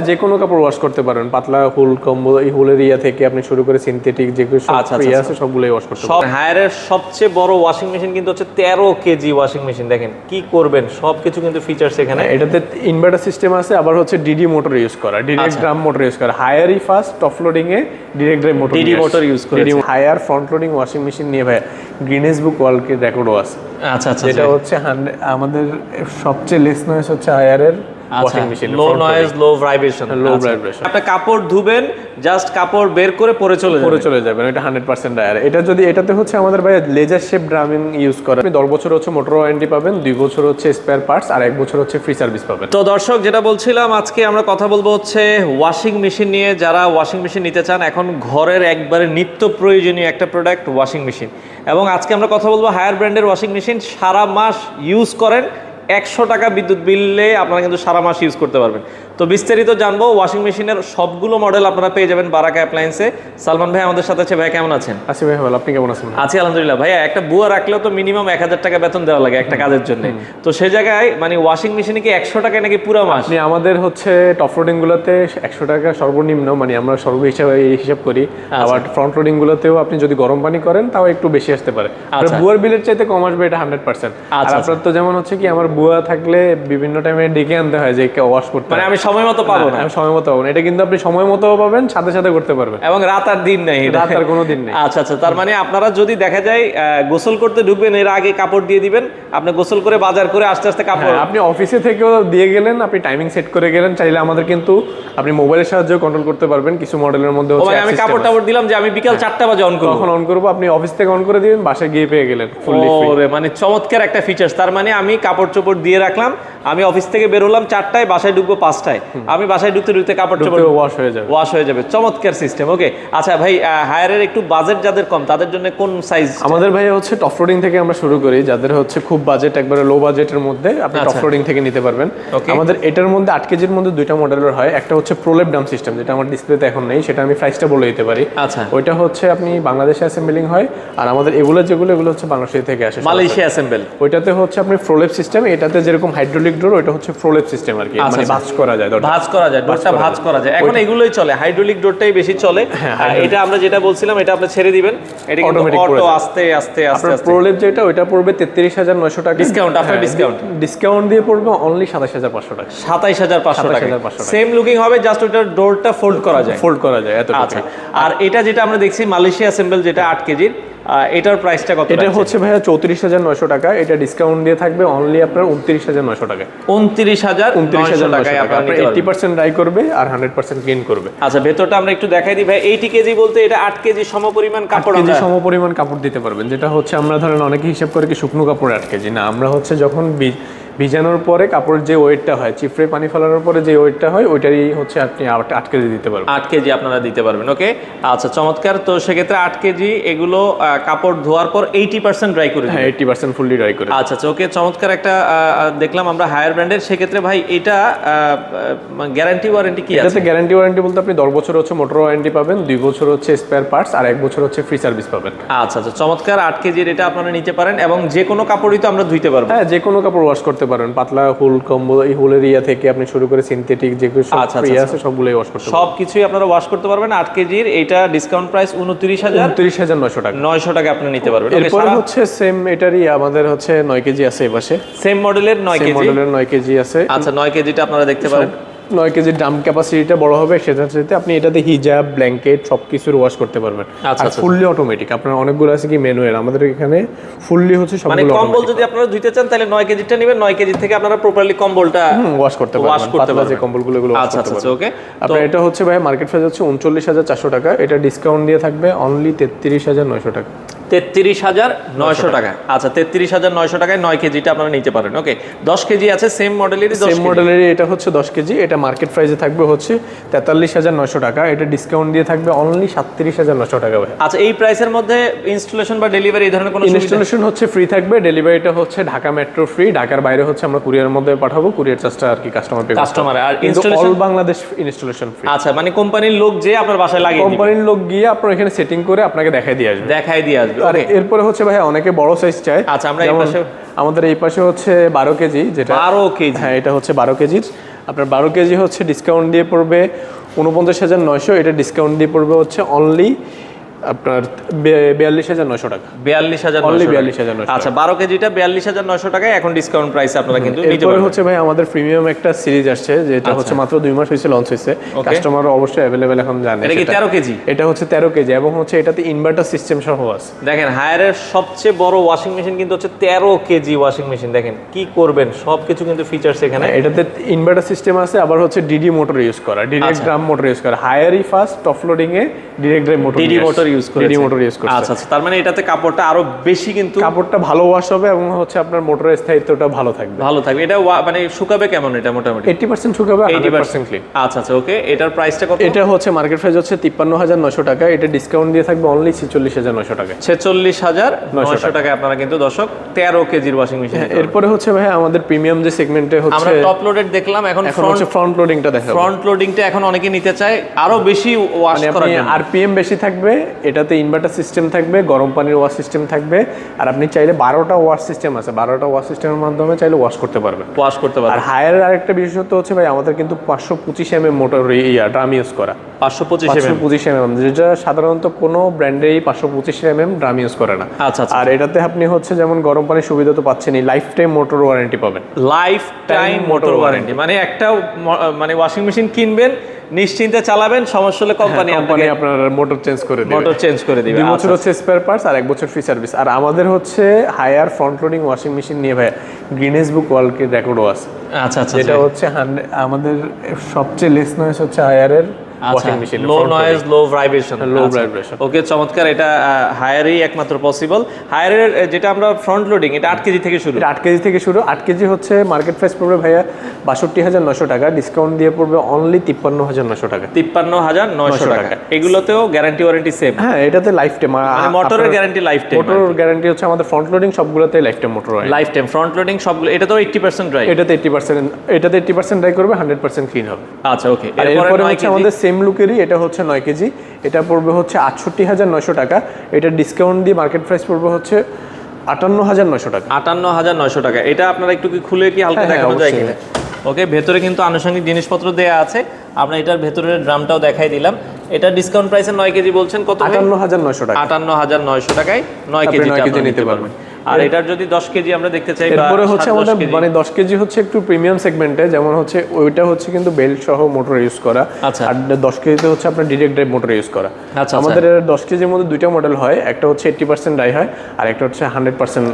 যে কোনো কাপড় ওয়াশ করতে পারবেন, পাতলা হুল কম্বল, এই হুলের ইয়া থেকে আপনি শুরু করে সিনথেটিক যে আছে সবগুলোই ওয়াশ করতে পারবেন। হায়ারের সবচেয়ে বড় ওয়াশিং মেশিন কিন্তু হচ্ছে 13 কেজি ওয়াশিং মেশিন। দেখেন কি করবেন, সবকিছু কিন্তু ফিচার্স এখানে। এটাতে ইনভার্টার সিস্টেম আছে, আবার হচ্ছে ডিডি মোটর ইউজ করা, ডিরেক্ট ড্রাম মোটর ইউজ করা। হায়ারই ফার্স্ট, টপ লোডিং এ direct drum motor, DD motor use করে। Haier front loading washing machine নিয়ে ভাই গিনেস বুক ওয়ার্ল্ড রেকর্ডও আছে। আচ্ছা, যেটা হচ্ছে আমাদের সবচেয়ে লেস নয়েজ হচ্ছে হায়ারের ওয়াশিং মেশিন, লো নয়েজ, লো ভাইব্রেশন, লো ভাইব্রেশন। আপনি কাপড় ধুবেন, জাস্ট কাপড় বের করে পরে চলে যাবেন, এটা 100% হায়ার। এটা যদি এটাতে হচ্ছে আমাদের ভাই লেজার শেপ ড্রামিং ইউজ করা। আপনি 10 বছর হচ্ছে মোটর ওয়ারেন্টি পাবেন, 2 বছর হচ্ছে স্পেয়ার পার্টস, আর 1 বছর হচ্ছে ফ্রি সার্ভিস পাবেন। তো দর্শক, যেটা বলছিলাম, আজকে আমরা কথা বলবো হচ্ছে ওয়াশিং মেশিন নিয়ে। যারা ওয়াশিং মেশিন নিতে চান, এখন ঘরের একবারে নিত্য প্রয়োজনীয় একটা প্রোডাক্ট ওয়াশিং মেশিন। এবং আজকে আমরা কথা বলবো হায়ার ব্র্যান্ডের ওয়াশিং মেশিন। সারা মাস ইউজ করেন, 100 টাকা বিদ্যুৎ বিলে আপনারা কিন্তু সারা মাস ইউজ করতে পারবেন। তো বিস্তারিত জানবো ওয়াশিং মেশিনের সবগুলো মডেল আপনারা পেয়ে যাবেন বারাকা অ্যাপ্লায়েন্সে। সালমান ভাই আমাদের সাথে আছে। ভাই কেমন আছেন? আছি ভাই ভালো, আপনি কেমন আছেন? আছি আলহামদুলিল্লাহ। ভাইয়া, একটা বুয়া রাখলেও তো মিনিমাম 1000 টাকা বেতন দেওয়া লাগে একটা কাজের জন্য। তো সে জায়গায় মানে ওয়াশিং মেশিনে কি 100 টাকায় নাকি পুরো মাস? আপনি আমাদের হচ্ছে টপ লোডিং গুলোতে 100 টাকা সর্বনিম্ন, মানে আমরা সর্ব হিসাব করি। আবার ফ্রন্ট লোডিং গুলোতেও আপনি যদি গরম পানি করেন তাও একটু বেশি আসতে পারে। বুয়ার বিলের চাইতে কম আসবে, এটা 100%। আর আপনার তো যেমন হচ্ছে কি, আমার বুয়া থাকলে বিভিন্ন টাইমে ডেকে আনতে হয় যে ওয়াশ করতে, মানে আমি সময় মতো পাবো না। আমি সময় মতো পাবো না। এটা কিন্তু আপনি সময় মতো পাবেন, সাথে সাথে করতে পারবেন, এবং রাত আর দিন নেই, রাত আর কোনো দিন নেই। আচ্ছা, তার মানে আপনারা যদি দেখা যায় গোসল করতে ঢুকবেন, এর আগে কাপড় দিয়ে দিবেন, আপনি গোসল করে বাজার করে আস্তে আস্তে কাপড়, আপনি অফিসে থেকেও দিয়ে গেলেন, আপনি টাইমিং সেট করে গেলেন। চাইলে আমাদের কিন্তু আপনি মোবাইলের সাহায্যে কন্ট্রোল করতে পারবেন। কিছু মডেলের মধ্যে হচ্ছে আমি কাপড় টাপড় দিলাম যে আমি বিকাল 4টা বাজে অন করব, তখন অন করব, আপনি অফিস থেকে অন করে দিবেন, বাসায় গিয়ে পেয়ে গেলেন ফুললি ফ্রি। ওরে, মানে চমৎকার একটা ফিচার্স। তার মানে আমি কাপড় চোপড় দিয়ে রাখলাম, আমি অফিস থেকে বের হলাম 4টায়, বাসায় ঢুকবো 5টায়, আমি বাসায় ঢুকতে ঢুকতে কাপড় চোপড় ওয়াশ হয়ে যাবে। চমৎকার সিস্টেম। ওকে, আচ্ছা ভাই, হায়ারের একটু বাজেট যাদের কম তাদের জন্য কোন সাইজ? আমাদের ভাই হচ্ছে টপ লোডিং থেকে আমরা শুরু করি। যাদের হচ্ছে খুব বাজেট, একবারে লো বাজেটের মধ্যে, আপনি টপ লোডিং থেকে নিতে পারবেন। আমাদের এটার মধ্যে 8 কেজির মধ্যে 2টা মডেলের হয়। একটা হচ্ছে প্রোলেপ ডাম সিস্টেম, যেটা আমার ডিসপ্লেতে এখন নেই, সেটা আমি প্রাইসটা বলে দিতে পারি। আচ্ছা, ওইটা হচ্ছে আপনি বাংলাদেশে অ্যাসেম্বলিং হয়, আর আমাদের এগুলো হচ্ছে বাংলাদেশ থেকে আসে, মালয়েশিয়া অ্যাসেম্বল। ওইটাতে হচ্ছে আপনি প্রোলেপ সিস্টেম, এটাতে যেরকম হাইড্রোলিক ডোর, ওইটা হচ্ছে প্রোলেপ সিস্টেম আর কি, মানে ভাঁজ করা যায়, ডোরটা ভাঁজ করা যায়। এখন এগুলোই চলে, হাইড্রোলিক ডোরটাই বেশি চলে। এটা আমরা যেটা বলছিলাম, এটা আপনি ছেড়ে দিবেন, এটা কিন্তু অটো আস্তে আস্তে আস্তে আস্তে। প্রোলেপ যেটা, ওইটা পড়বে 33,900 টাকা ডিসকাউন্ট, আফটার ডিসকাউন্ট দিয়ে পড়বে অনলি 27,500 টাকা। 27,500 টাকা সেম লুকিং হবে, জাস্ট ওইটার ডোরটা ফোল্ড করা যায় এত। আচ্ছা, আর এটা যেটা আমরা দেখছি মালয়েশিয়া অ্যাসেম্বল, যেটা 8 কেজির, এটার প্রাইসটা কত? এটা হচ্ছে ভাইয়া 34,900 টাকা। এটা ডিসকাউন্ট দিয়ে থাকবে অনলি আপনার 29,900 টাকা। 29,900 টাকায় আপনার 80% রাই করবে আর 100% গেইন করবে। আচ্ছা, ভেতরটা আমরা একটু দেখাই দিই ভাই। 80 কেজি বলতে এটা 8 কেজি সমপরিমাণ কাপড়, 8 কেজি সমপরিমাণ কাপড় দিতে পারবেন। যেটা হচ্ছে আমরা ধরেন অনেকে হিসাব করে কি শুকনো কাপড় 8 কেজি, না, আমরা হচ্ছে যখন ভিজানোর পরে কাপড়ের যে ওয়েটটা হয়, চিপড়ে পানি ফেলানোর পরে যে ওয়েটটা হয়, ওইটারই হচ্ছে আপনি 8 কেজি দিতে পারবেন। 8 কেজি আপনারা দিতে পারবেন। ওকে, আচ্ছা, চমৎকার। তো সেক্ষেত্রে 8 কেজি এগুলো কাপড় ধোয়ার পর 80% ড্রাই করে, হ্যাঁ 80% ফুললি ড্রাই করে। আচ্ছা, ওকে, চমৎকার একটা দেখলাম আমরা হায়ার ব্র্যান্ডের। সেক্ষেত্রে ভাই এটা গ্যারান্টি ওয়ারেন্টি কি আছে? এটাতে গ্যারান্টি ওয়ারেন্টি বলতে আপনি 10 বছর হচ্ছে মোটর ওয়ারেন্টি পাবেন, 2 বছর হচ্ছে স্পেয়ার পার্টস, আর 1 বছর হচ্ছে ফ্রি সার্ভিস পাবেন। আচ্ছা, চমৎকার। 8 কেজির এটা আপনারা নিতে পারেন, এবং যে কোনো কাপড়ই তো আমরা ধুইতে পারবো। হ্যাঁ, যে কোনো কাপড় ওয়াশ করতে পারেন, পাতলা হুল কম্বল, এই হুলের ইয়া থেকে আপনি শুরু করে সিনথেটিক যেগুলো আছে সবগুলোই ওয়াশ করতে পারবেন। সবকিছুই আপনারা ওয়াশ করতে পারবেন। 8 কেজির এটা ডিসকাউন্ট প্রাইস 29,900 টাকা। 900 টাকা আপনি নিতে পারবেন। এরপর হচ্ছে সেম এটারই আমাদের হচ্ছে 9 কেজি আছে এই পাশে, সেম মডেলের 9 কেজি আছে। আচ্ছা, 9 কেজিটা আপনারা দেখতে পারেন। 9 কেজির ড্রাম ক্যাপাসিটিটা বড় হবে, সেটার সাথে আপনি এটাতে হিজাব, ব্ল্যাঙ্কেট সবকিছুর ওয়াশ করতে পারবেন। আর ফুললি অটোমেটিক। আপনার অনেকগুলো আছে কি ম্যানুয়াল, আমাদের এখানে ফুললি হচ্ছে সবগুলো। মানে কম্বল যদি আপনারা ধুইতে চান তাহলে 9 কেজিটা নেবেন, 9 কেজি থেকে আপনারা প্রপারলি কম্বলটা ওয়াশ করতে পারবেন, যে কম্বলগুলো এগুলো ওয়াশ করতে পারবেন। ওকে, আপনার এটা হচ্ছে ভাই মার্কেট প্রাইস হচ্ছে 39,400 টাকা। এটা ডিসকাউন্ট দিয়ে থাকবে অনলি 33,900 টাকা। 33,900 টাকা। আচ্ছা, 33,900 টাকায় 9 কেজিটা আপনারা নিতে পারেন। ওকে, 10 কেজি আছে সেম মডেলেরই, এটা হচ্ছে 10 কেজি। এটা মার্কেট প্রাইসে থাকবে হচ্ছে 43,900 টাকা। এটা ডিসকাউন্ট দিয়ে থাকবে অনলি 37,900 টাকা ভাই। আচ্ছা, এই প্রাইসের মধ্যে ইনস্টলেশন বা ডেলিভারি এই ধরনের কোনো ইনস্টলেশন হচ্ছে ফ্রি থাকবে, ডেলিভারিটা হচ্ছে ঢাকা মেট্রো ফ্রি, ঢাকার বাইরে হচ্ছে আমরা কুরিয়ারের মধ্যে পাঠাবো, কুরিয়ার চার্জটা আর কি কাস্টমার। আর installation all Bangladesh installation free. আচ্ছা, মানে কোম্পানির লোক যে আপনার বাসায় লাগিয়ে দিবে, কোম্পানির লোক গিয়ে আপনার এখানে সেটিং করে আপনাকে দেখাই দিয়ে আসবে। আর এরপরে হচ্ছে ভাই অনেকে বড় সাইজ চায়। আচ্ছা, আমরা এই পাশে, আমাদের এই পাশে হচ্ছে 12 কেজি, যেটা 12 কেজি, হ্যাঁ এটা হচ্ছে 12 কেজির। আপনার 12 কেজি হচ্ছে ডিসকাউন্ট দিয়ে পড়বে 49,900, এটা ডিসকাউন্ট দিয়ে পড়বে হচ্ছে অনলি আপনার 42,900 টাকা। 42,900 আচ্ছা, 12 কেজিটা 42,900 টাকায় এখন ডিসকাউন্ট প্রাইসে আপনারা কিন্তু নিতে এরপরে পারবেন। হচ্ছে ভাই আমাদের প্রিমিয়াম একটা সিরিজ আসছে, যেটা হচ্ছে মাত্র 2 মাস হয়েছে লঞ্চ হয়েছে, কাস্টমার অবশ্যই অ্যাভেলেবেল এখন জানে। এটা কি 13 কেজি? এটা হচ্ছে 13 কেজি এবং হচ্ছে এটাতে ইনভার্টার সিস্টেম সহ আছে। দেখেন হায়ারের সবচেয়ে বড় ওয়াশিং মেশিন কিন্তু হচ্ছে 13 কেজি ওয়াশিং মেশিন। দেখেন কি করবেন, সবকিছু কিন্তু ফিচারস এখানে। এটাতে ইনভার্টার সিস্টেম আছে, আবার হচ্ছে ডিডি মোটর ইউজ করা, ডিরেক্ট ড্রাম মোটর ইউজ করা। হায়ারই ফার্স্ট, টপ লোডিং এ direct drum motor, DD motor use করে, ডিডি মোটর ইউজ করছে। আচ্ছা আচ্ছা, তার মানে এটাতে কাপড়টা আরো বেশি, কিন্তু কাপড়টা ভালো ওয়াশ হবে এবং হচ্ছে আপনার মোটরের স্থায়িত্বটা ভালো থাকবে। ভালো থাকবে। এটা মানে শুকাবে কেমন এটা মোটামুটি? 80% শুকাবে, 100% ক্লিন। আচ্ছা আচ্ছা, ওকে। এটার প্রাইসটা কত? এটা হচ্ছে মার্কেট প্রাইস হচ্ছে 53,900 টাকা, এটা ডিসকাউন্ট দিয়ে থাকবে অনলি 46,900 টাকা। 46,900 টাকায় আপনারা কিন্তু দর্শক 13 কেজির ওয়াশিং মেশিন। এরপরে হচ্ছে ভাই আমাদের প্রিমিয়াম যে সেগমেন্টে হচ্ছে আমরা টপ লোডেড দেখলাম, এখন হচ্ছে ফ্রন্ট লোডিংটা দেখাবো। ফ্রন্ট লোডিংটা এখন অনেকে নিতে চায় আরো বেশি ওয়াশ করার জন্য। আরপিএম বেশি থাকবে, এটাতে ইনভার্টার সিস্টেম থাকবে, গরম পানির ওয়াশ সিস্টেম থাকবে, আর আপনি চাইলে 12টা ওয়াশ সিস্টেম আছে, 12টা ওয়াশ সিস্টেমের মাধ্যমে চাইলে ওয়াশ করতে পারবেন, ওয়াশ করতে আর পারবেন। হায়ার আরেকটা বিশেষত্ব হচ্ছে ভাই আমাদের কিন্তু 525 mm মোটর ড্রাম ইউজ করা। 525 mm, যেটা সাধারণত কোনো ব্র্যান্ডেই 525 mm ড্রাম ইউজ করে না। আচ্ছা আচ্ছা। আর এটাতে আপনি হচ্ছে যেমন গরম পানির সুবিধা তো পাচ্ছেনই, লাইফ টাইম মোটর ওয়ারেন্টি পাবেন। লাইফ টাইম মোটর ওয়ারেন্টি মানে একটা মানে ওয়াশিং মেশিন কিনবেন, নিশ্চিন্তে চালাবেন, সমস্যা হলে কোম্পানি আপনার মোটর চেঞ্জ করে দিবে। মোটর চেঞ্জ করে দিবে। 2 বছর হচ্ছে স্পেয়ার পার্টস আর 1 বছর ফ্রি সার্ভিস। আর আমাদের হচ্ছে Haier front loading washing machine নিয়ে ভাই গিনেস বুক ওয়ার্ল্ড রেকর্ডও আছে। আচ্ছা আচ্ছা, যেটা হচ্ছে আমাদের সবচেয়ে লেস নয়েজ হচ্ছে হায়ারের ওয়াশিং মেশিন, লো নয়েজ, লো ভাইব্রেশন। লো ভাইব্রেশন। ওকে, চমৎকার। এটা হায়ারই একমাত্র পসিবল। হায়ারের যেটা আমরা ফ্রন্ট লোডিং, এটা 8 কেজি থেকে শুরু। এটা 8 কেজি থেকে শুরু। 8 কেজি হচ্ছে মার্কেট প্রাইস পড়বে ভাইয়া 62,900 টাকা, ডিসকাউন্ট দিয়ে পড়বে অনলি 53,900 টাকা। 53,900 টাকা। এগুলোতেও গ্যারান্টি ওয়ারেন্টি সেম? হ্যাঁ, এটাতে লাইফ টাইম, মানে মোটরের guarantee life time. Motor guarantee হচ্ছে আমাদের ফ্রন্ট লোডিং সবগুলোতে লাইফ টাইম মোটর হয়, লাইফ টাইম ফ্রন্ট লোডিং সবগুলো। এটা তো 80% ড্রাই। এটাতে 80% ড্রাই করবে, 100% ক্লিন হবে। আচ্ছা, ওকে। আর এরপরে হচ্ছে আমাদের সেম লুকেরই, এটা হচ্ছে 9 কেজি, এটা পড়বে হচ্ছে 68,900 টাকা, এটা ডিসকাউন্ট দিয়ে মার্কেট প্রাইস পড়বে হচ্ছে 58,900 টাকা। 58,900 টাকা। এটা আপনারা একটু কি খুলে কি হালকা দেখানো যায় কিনা? ওকে, ভেতরে কিন্তু আনুষঙ্গিক জিনিসপত্র দেয়া আছে। আমরা এটার ভেতরের ড্রামটাও দেখাই দিলাম। এটা ডিসকাউন্ট প্রাইসে 9 কেজি বলছেন কত? 58,900 টাকা। 58,900 টাকায় 9 কেজি নিতে পারবেন। আর এটার যদি 10 কেজি আমরা দেখতে চাই, এরপরে হচ্ছে আমাদের মানে 10 কেজি হচ্ছে একটু প্রিমিয়াম সেগমেন্টে, যেমন হচ্ছে ওইটা হচ্ছে কিন্তু বেল্ট সহ মোটর ইউজ করা। আচ্ছা। আর 10 কেজিতে হচ্ছে আপনার ডিরেক্ট ড্রাইভ মোটর ইউজ করা। আচ্ছা, আমাদের 10 কেজির মধ্যে দুইটা মডেল হয়, একটা হচ্ছে 80% ড্রাই হয় আর একটা হচ্ছে 100%।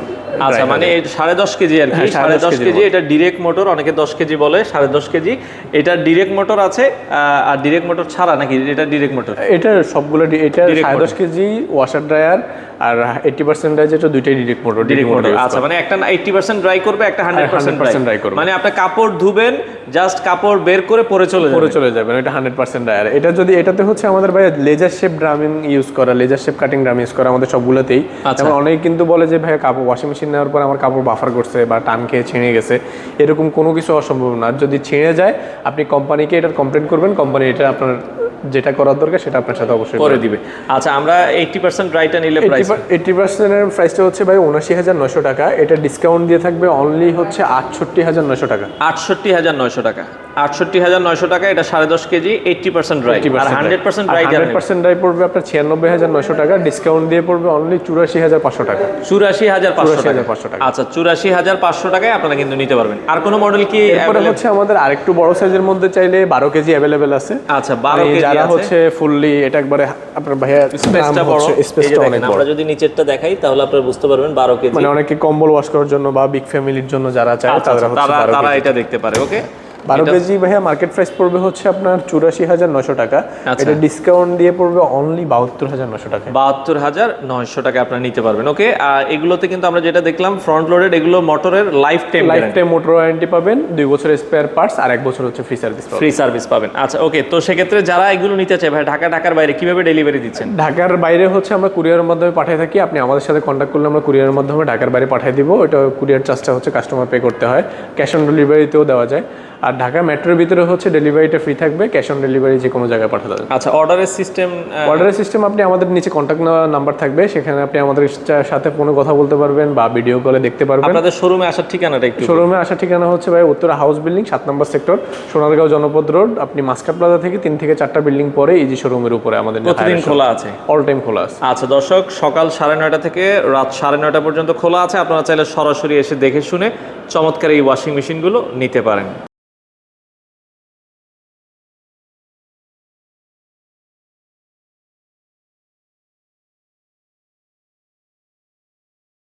আচ্ছা, মানে 10.5 কেজি আর কি। 10.5 কেজি এটা ডিরেক্ট মোটর, অনেকে 10 কেজি বলে, 10.5 কেজি। এটা ডিরেক্ট মোটর আছে আর ডিরেক্ট মোটর ছাড়া নাকি? এটা ডিরেক্ট মোটর। এটা সবগুলো এটা 10.5 কেজি ওয়াশার ড্রায়ার আর 80% ড্রাই, যেটা দুইটাই ডিরেক্ট মোটর। Direct motor. আচ্ছা, মানে একটা 80% ড্রাই করবে, একটা 100% ড্রাই করবে। মানে আপনি কাপড় ধুবেন, জাস্ট কাপড় বের করে পরে চলে যাবেন, এটা 100% ড্রায়ার। এটা যদি এটাতে হচ্ছে আমাদের ভাই লেজার শেপ ড্রামিং ইউজ করা, laser shape cutting drum use করা আমাদের সবগুলোতেই। যেমন অনেকে কিন্তু বলে যে ভাই কাপড় ওয়াশিং মেশিন নেওয়ার পর আমার কাপড় বাফার করছে বা টান খেয়ে ছিঁড়ে গেছে, এরকম কোনো কিছু অসম্ভব না। যদি ছিঁড়ে যায় আপনি কোম্পানিকে এটার কমপ্লেন করবেন, কোম্পানি এটা আপনার যেটা করার দরকার সেটা আপনার সাথে অবশ্যই করে দিবে। আচ্ছা, আমরা 80% ড্রাইটা নিলে প্রাইস 80% এর প্রাইসটা হচ্ছে ভাই 79,900 টাকা, এটা ডিসকাউন্ট দিয়ে থাকবে অনলি হচ্ছে 68,900 টাকা। 68,900 টাকা। 68,900 টাকা। এটা 10.5 কেজি, 80% ড্রাই। আর 100% ড্রাই 100% ড্রাই পড়বে আপনার 96,900 টাকা, ডিসকাউন্ট দিয়ে পড়বে অনলি 84,500 টাকা। 84,500 টাকা। আচ্ছা, 84,500 টাকায় আপনারা কিন্তু নিতে পারবেন। আর কোনো মডেল কি? এরপরে হচ্ছে আমাদের আরেকটু বড় সাইজের মধ্যে চাইলে 12 কেজি अवेलेबल আছে। আচ্ছা, 12 কেজি যারা হচ্ছে ফুললি এটা একবারে আপনার ভাইয়া স্পেসটা বড়, স্পেসটা অনেক বড়। আমরা যদি নিচেরটা দেখাই তাহলে আপনারা বুঝতে পারবেন 12 কেজি। মানে অনেকে কম্বল ওয়াশ করার জন্য বা বিগ ফ্যামিলির জন্য যারা চায় তারা এটা দেখতে পারে। ওকে, 12 কেজি ভাইয়া মার্কেট প্রাইস পড়বে হচ্ছে আপনার 84,900 টাকা, এটা ডিসকাউন্ট দিয়ে পড়বে অনলি 72,900 টাকা। 72,900 টাকা আপনারা নিতে পারবেন। ওকে, আর এগুলোতে কিন্তু আমরা যেটা দেখলাম ফ্রন্ট লোডেড, এগুলো মোটরের লাইফ টাইম মোটর ওয়ারেন্টি পাবেন, 2 বছরের স্পেয়ার পার্টস আর 1 বছর হচ্ছে ফ্রি সার্ভিস পাবেন। আচ্ছা, ওকে। তো সেক্ষেত্রে যারা এগুলো নিতে চায় ভাই, ঢাকার বাইরে কিভাবে ডেলিভারি দিচ্ছেন? ঢাকার বাইরে হচ্ছে আমরা কুরিয়ারের মাধ্যমে পাঠিয়ে থাকি, আপনি আমাদের সাথে কন্ট্যাক্ট করলে আমরা কুরিয়ারের মাধ্যমে ঢাকার বাইরে পাঠিয়ে দিব। এটা কুরিয়ার চার্জটা হচ্ছে কাস্টমার পে করতে হয়, ক্যাশ অন ডেলিভারিতেও দেওয়া যায়। আর ঢাকা মেট্রোর ভিতরে হচ্ছে ডেলিভারিটা ফ্রি থাকবে, ক্যাশ অন ডেলিভারি যে কোনো জায়গায় পাঠাতে পারবেন। আচ্ছা, অর্ডারের সিস্টেম? অর্ডারের সিস্টেম আপনি আমাদের নিচে কন্ট্যাক্ট নাম্বার থাকবে, সেখানে আপনি আমাদের সাথে ফোনে কথা বলতে পারবেন বা ভিডিও কলে দেখতে পারবেন। আপনাদের শোরুমে আসার ঠিকানাটা একটু? শোরুমে আসার ঠিকানা হচ্ছে ভাই উত্তরা হাউস বিল্ডিং 7 নম্বর সেক্টর, সোনারগাঁও জনপদ রোড। আপনি মাস্কাট প্লাজা থেকে 3 থেকে 4টা বিল্ডিং পরে ইজি শোরুমের উপরে আমাদের প্রতিদিন খোলা আছে? অল টাইম খোলা আছে। আচ্ছা দর্শক, সকাল 9:30 থেকে রাত 9:30 পর্যন্ত খোলা আছে। আপনারা চাইলে সরাসরি এসে দেখে শুনে চমৎকার এই ওয়াশিং মেশিনগুলো নিতে পারেন।